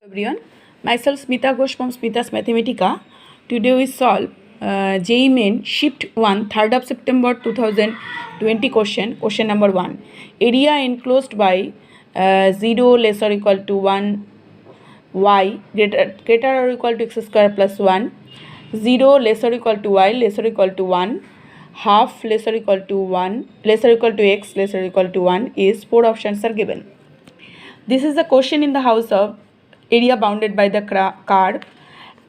Everyone, myself Smita Ghosh from Smita's Mathematica. Today we solve JEE Main Shift 1 3rd of September 2020 question number 1. Area enclosed by 0 less or equal to 1 y greater or equal to x square plus 1, 0 less or equal to y less or equal to 1, half less or equal to 1 less or equal to x less or equal to 1 is 4 options are given. This is the question in the house of area bounded by the curve,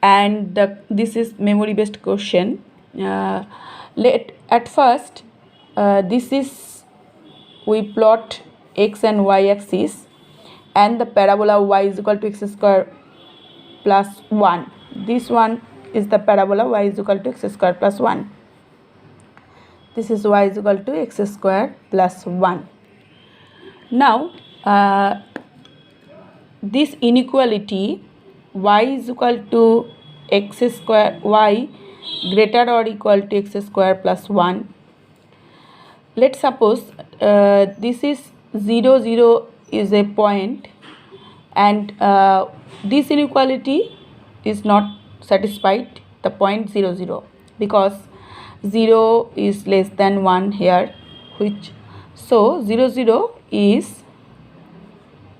and this is memory based question. At first this is we plot x and y axis and the parabola y is equal to x square plus 1. This one is the parabola y is equal to x square plus 1. This is y is equal to x square plus 1. Now this inequality y is equal to x square, y greater or equal to x square plus 1. Let's suppose this is 0 0 is a point, and this inequality is not satisfied the point 0 0 because 0 is less than 1 here, which so 0 0 is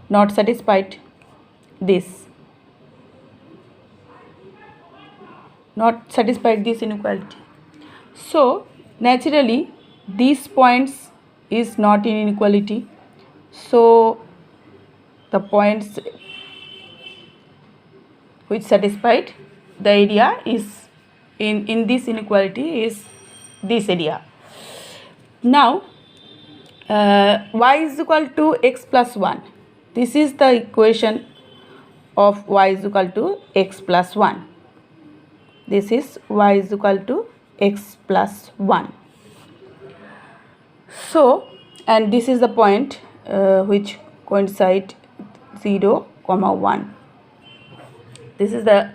not satisfied this inequality. So naturally these points is not in inequality, so the points which satisfied the area is in this inequality is this area. Now y is equal to x plus 1. This is the equation of y is equal to x plus 1. This is y is equal to x plus 1. So, and this is the point which coincide 0, 1. This is the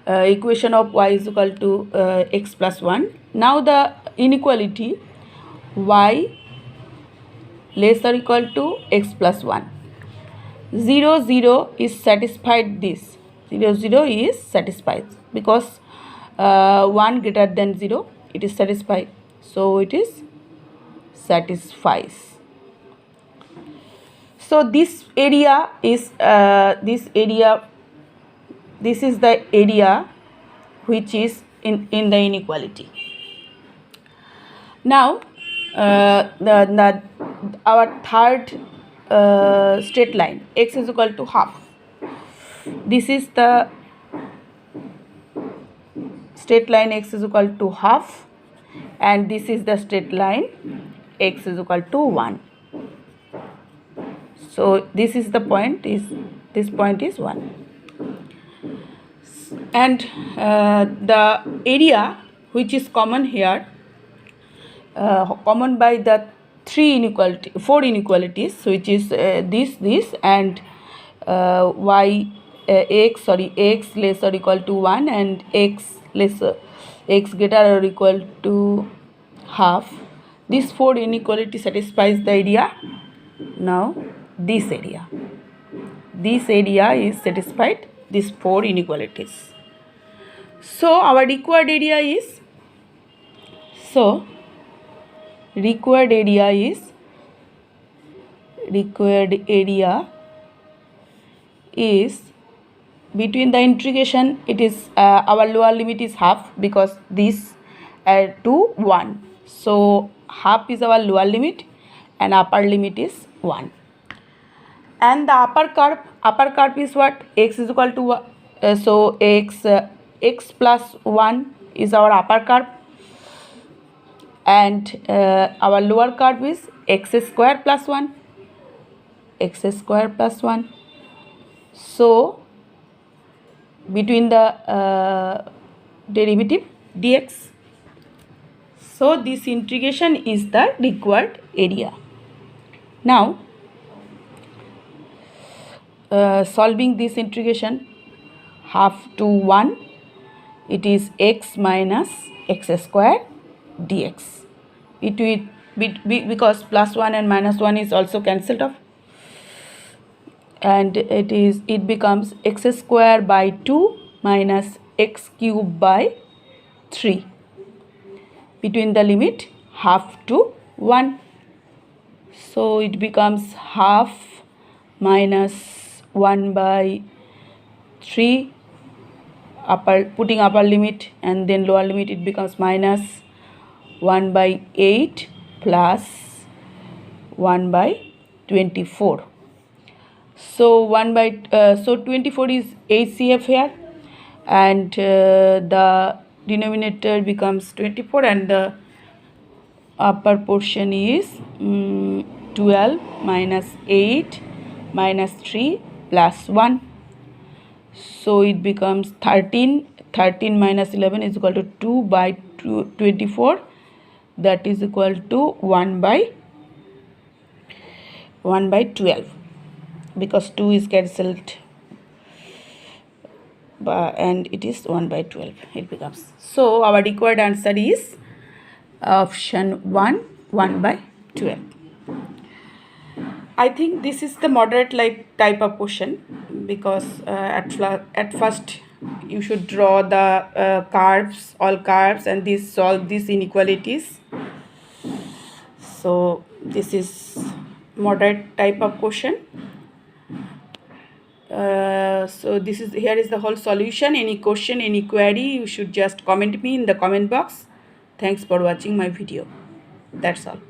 equation of y is equal to x plus 1. Now the inequality y less or equal to x plus 1. 0 0 is satisfied, this 0 0 is satisfied because 1 greater than 0 it is satisfied, so it is satisfies. So this area is this is the area which is in the inequality. Now our third straight line x is equal to half. This is the straight line x is equal to half, and this is the straight line x is equal to 1. So this is the point, this point is 1, and the area which is common here, common by the four inequalities, which is this and x less or equal to 1 and x greater or equal to half. This four inequality satisfies the area. Now this area is satisfied these four inequalities. So our required area is required area is between the integration, it is our lower limit is half because this to 1, so half is our lower limit and upper limit is 1. And the upper curve is what? X is equal to so x plus 1 is our upper curve, and our lower curve is x square plus 1. So between the derivative dx, so this integration is the required area. Now solving this integration, half to 1, it is x minus x square dx. It will because plus 1 and minus 1 is also cancelled off. and it becomes x square by 2 minus x cube by 3 between the limit half to 1. So it becomes half minus 1 by 3, putting upper limit and then lower limit, it becomes minus 1 by 8 plus 1 by 24. So 24 is HCF here, and the denominator becomes 24 and the upper portion is 12 minus 8 minus 3 plus 1. So it becomes 13. 13 minus 11 is equal to 2 by 24. That is equal to 1 by 12, because 2 is cancelled and it is 1 by 12 it becomes. So our required answer is option 1, 1 by 12. I think this is the moderate type of question, because at first you should draw the curves, all curves, and solve these inequalities. So this is moderate type of question. So here is the whole solution. Any question, any query, you should just comment me in the comment box. Thanks for watching my video. That's all.